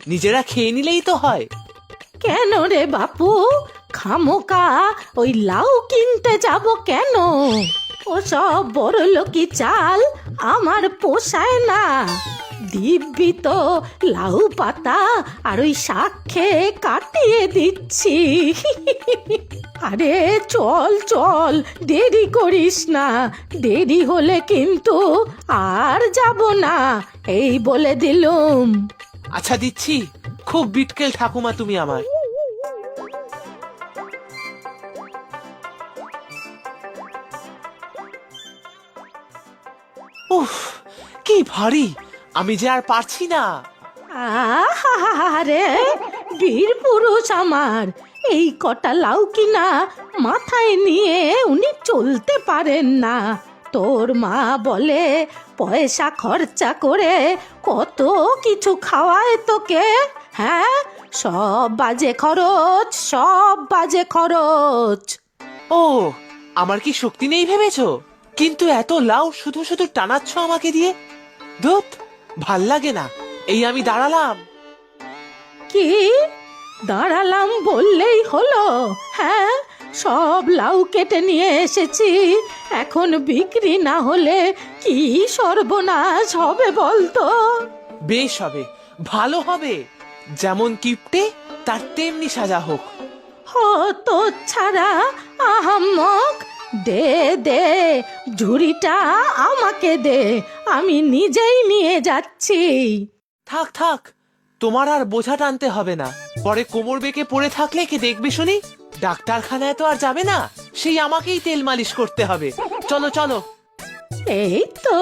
নিজেরা খেয়ে নিলেই তো হয়। কেন রে বাপু, খামোকা ওই লাউ কিনতে যাব কেন? ওসব বড়লোকি চাল আমার পোষায় না। দিব্যি তো লাউ পাতা আর ওই শাক খেয়ে কাটিয়ে দিচ্ছি। আরে চল চল, দেরি করিস না, দেরি হলে কিন্তু আর যাব না, এই বলে দিলুম। আচ্ছা দিচ্ছি, খুব বিটকেল ঠাকুমা তুমি আমার। উফ, কি ভারী, আমি যে আর পারছি না। আরে বীর পুরুষ আমার, এই কটা লাউ কিনা মাথায় নিয়ে উনি চলতে পারেন না। তোর মা বলে পয়সা খরচা করে কত কিছু খাওয়ায় তোকে। হ্যাঁ, সব বাজে খরচ, সব বাজে খরচ। ও, আমার কি শক্তি নেই ভেবেছো? কিন্তু এত লাউ শুধু শুধু টানাচ্ছ আমাকে দিয়ে। ধুত, ভাল লাগে না, এই আমি দাঁড়ালাম। কি দাঁড়ালাম বললেই হলো? হ্যাঁ, সব লাউ কেটে নিয়ে এসেছি, এখন বিক্রি না হলে কি সর্বনাশ হবে বলতো? বেশ হবে, ভালো হবে, যেমন কিপটে তার তেমনি সাজা হোক। তো ছাড়া আহাম্মক, দে দে, ঝুড়িটা আমাকে দে, আমি নিজেই নিয়ে যাচ্ছি। থাক থাক, তোমার আর বোঝা টানতে হবে না। পরে কোমর বেঁকে পড়ে থাকলে কে দেখবে শুনি? ডাক্তারখানায় তো আর যাবে না, সেই আমাকেই তেল মালিশ করতে হবে। চলো চলো। এই তো,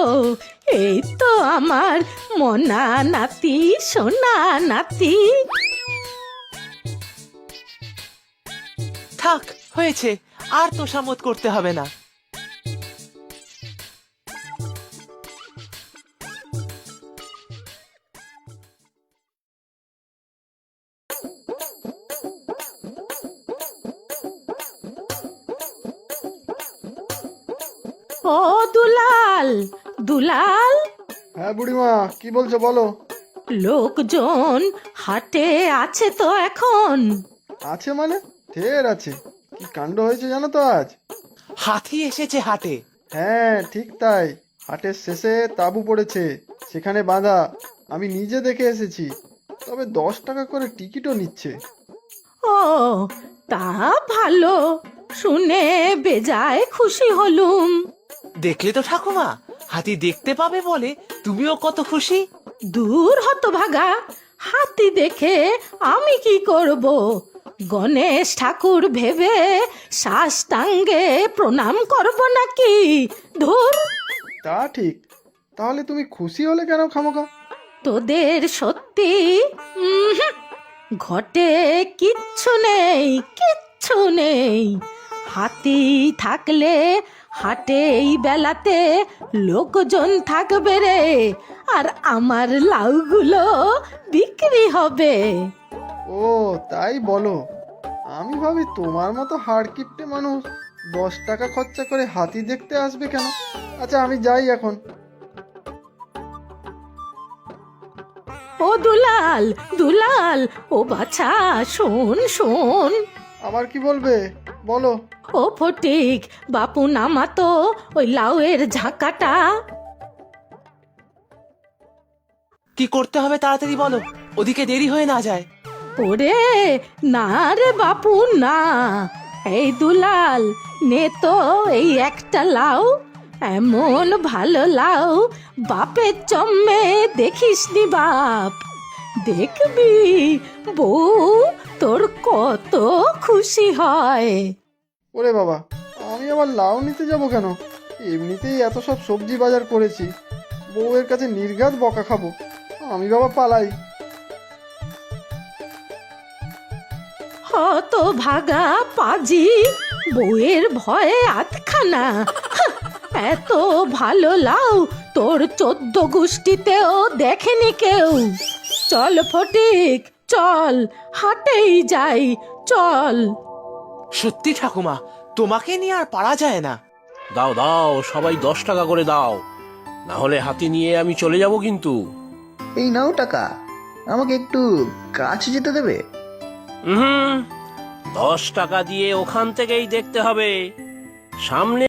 এই তো আমার মনা নাতি, সোনা নাতি। থাক, হয়েছে, আর তোষামত করতে হবে না। ও দুলাল, দুলাল, হ্যাঁ বুড়িমা, কি বলছো বলো। লোকজন হাটে আছে তো এখন? আছে মানে? ঢের আছে। কি কাণ্ড হয়েছে জানো তো আজ? হাতি এসেছে হাটে। হ্যাঁ ঠিক তাই, হাটের শেষে তাঁবু পড়েছে, সেখানে বাঁধা। আমি নিজে দেখে এসেছি। তবে 10 টাকা করে টিকিটও নিচ্ছে। ও, তা ভালো, শুনে বেজায় খুশি হলুম। দেখলে তো ঠাকুমা, হাতি দেখতে পাবে বলে তুমিও কত খুশি। দূর হতভাগা, হাতি দেখে আমি কি করব? গণেশ ঠাকুর ভেবে সাষ্টাঙ্গে প্রণাম করব নাকি? ধুর, তা ঠিক। তাহলে তুমি খুশি হলে কেন খামোকা? তোদের সত্যি উহুম, ঘটে কিচ্ছু নেই, কিচ্ছু নেই। হাতি থাকলে হাটে এই বেলাতে লোকজন থাকবে রে, আর আমার লাউগুলো বিক্রি হবে। ও তাই বলো। আমি ভাবি তোমার মতো হাড় কিপটে মানুষ 10 টাকা খরচা করে হাতি দেখতে আসবে কেন। আচ্ছা আমি যাই এখন। ও দুলাল, দুলাল, ও বাছা, শোন শোন। আবার কি বলবে বলো। ও ফটিক, বাপু নামাতো ওই লাউয়ের ঝাঁকাটা। কি করতে হবে তাড়াতাড়ি বলো, ওদিকে দেরি হয়ে না যায়। ওরে না রে বাপু না, এই দুলাল, নে তো এই একটা লাউ। এমন ভালো লাউ বাপের জন্মে দেখিসনি বাপ। দেখবি বউ তোর কত খুশি হয়। ওরে বাবা, আমি আবার লাউ নিতে যাব কেন? এমনিতেই এত সব সবজি বাজার করেছি, বউয়ের কাছে নির্ঘাত বকা খাবো। আমি বাবা পালাই। হত ভাগা পাজি, বউয়ের ভয়ে আতখানা। হাহ, এত ভালো লাউ তোর 14 গোষ্ঠীতেও দেখেনি কেউ। চল ফটিক, চল, হাটেই যাই, চল। সত্যি ঠাকুমা, তোমাকে নিয়ে আর পারা যায় না। দাও দাও, সবাই 10 টাকা করে দাও, না হলে হাতি নিয়ে আমি চলে যাব কিন্তু। এই নাও টাকা, আমাকে একটু কাছে যেতে দেবে? হুম, 10 টাকা দিয়ে ওখান থেকেই দেখতে হবে। সামনে